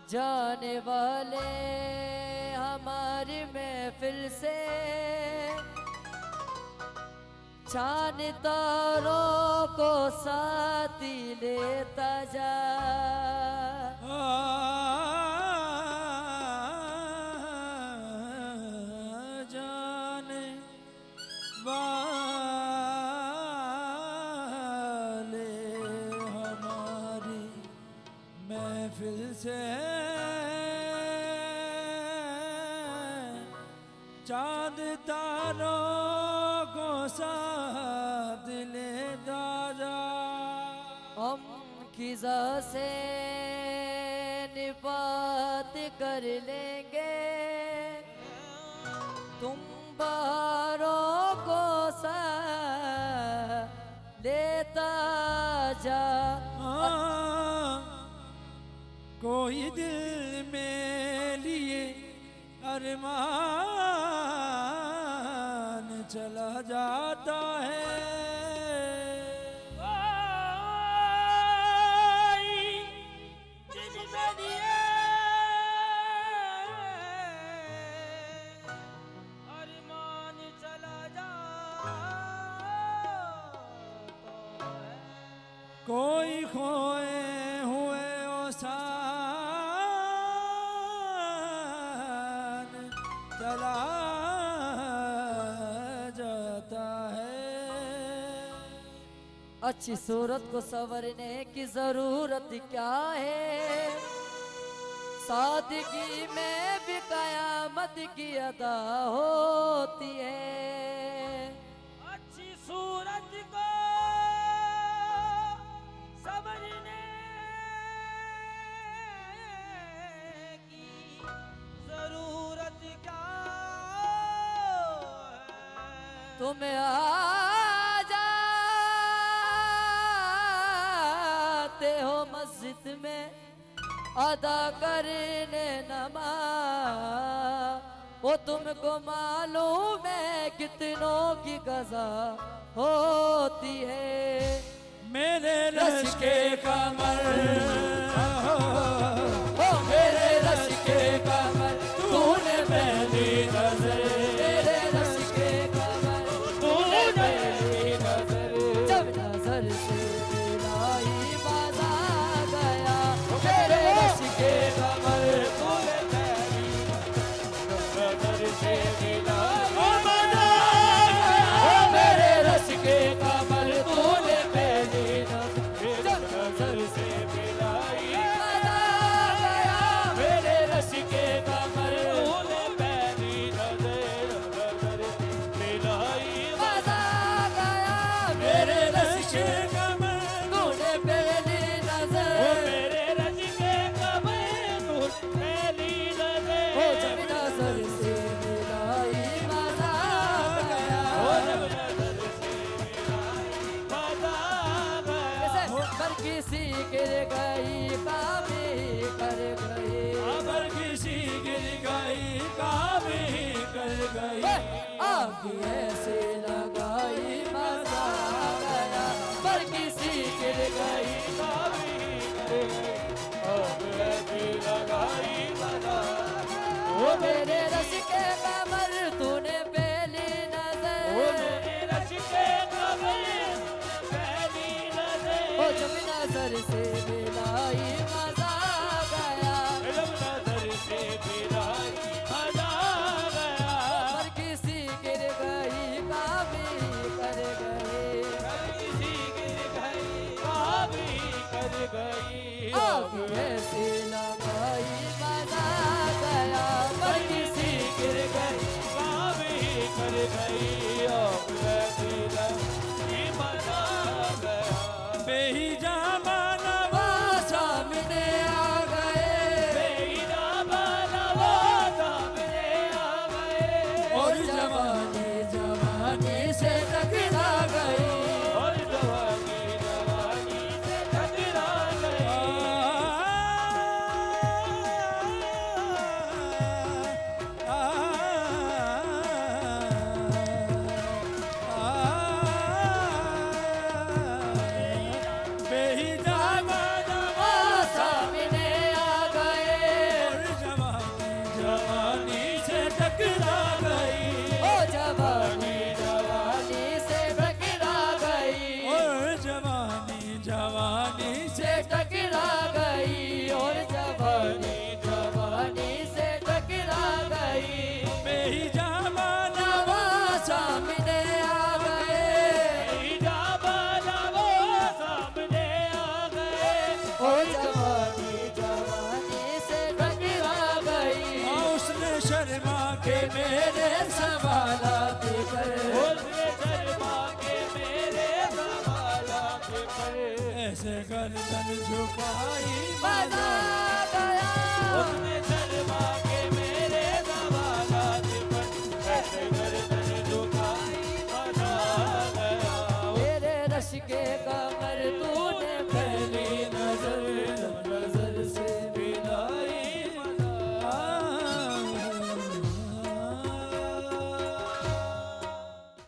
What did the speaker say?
जाने वाले हमारी महफिल से चांद तारों को साथी लेता जा। जाने वाले हमारी महफिल से चांद तारों को साथ लेता जा। हम खिजा से निपात कर लेंगे, तुम बारों को साथ लेता जा। कोई दिल में लिए अरमान चला जाता है। दिल में लिए अरमान चला जाता है। कोई खोए हुए चला जाता है। अच्छी सूरत को संवरने की जरूरत क्या है, सादगी में भी कयामत की अदा होती है। अच्छी सूरत को संवरने की जरूरत क्या तुम्हें आ जाते हो मस्जिद में अदा करने नमाज, वो तुमको मालूम है कितनों की कज़ा होती है। मेरे रश के कमर, ओ मेरे रश के कमर तूने पहली नजर, मेरे रश के कमर तूने पहली नजर, जब नजर से दिलाई बाजा गया। मेरे रश के कमर तूने पहली नजर से दिलाई बाजा गया। मेरे रश के कमर तूने पहली नजर, जब नजर से दिलाई बाजा गया। मेरे रश के कमर तूने पहली नजर, नजर से दिलाई बाजा गया। मेरे रश के कमर तूने पहली नजर, मेरे रश के कमर तूने पहली नजर, ओ जब नजर से दिलाई बाजा गया। ओ जब नजर से दिलाई बाजा गया। पर किसी गिर गई काबी कर गई, अगर किसी गिर गई काबी कर गई, आग ऐसे लगाई मजा गया। पर किसी गिर गई काबी कर गई, आग ऐसी लगाई मजा गया। वो मेरे रश के कमर तूने पहली नजर, वो मेरे रश के कमर पहली नजर, ओ जब नजर से मिलाई मजा गया। जब नजर से मिलाई मजा गया। पर किसी गिर गई काबी कर गई, पर किसी गिर गई काबी कर गई, आग ऐसी लगाई मजा गया। पर किसी गिर गई काबी कर गई, आग ऐसी लगाई मजा गया। बेहिजा मानवा सामने आ गए, बेहिजा मानवा सामने आ गए, और जवानी जा गर्दन झुकाई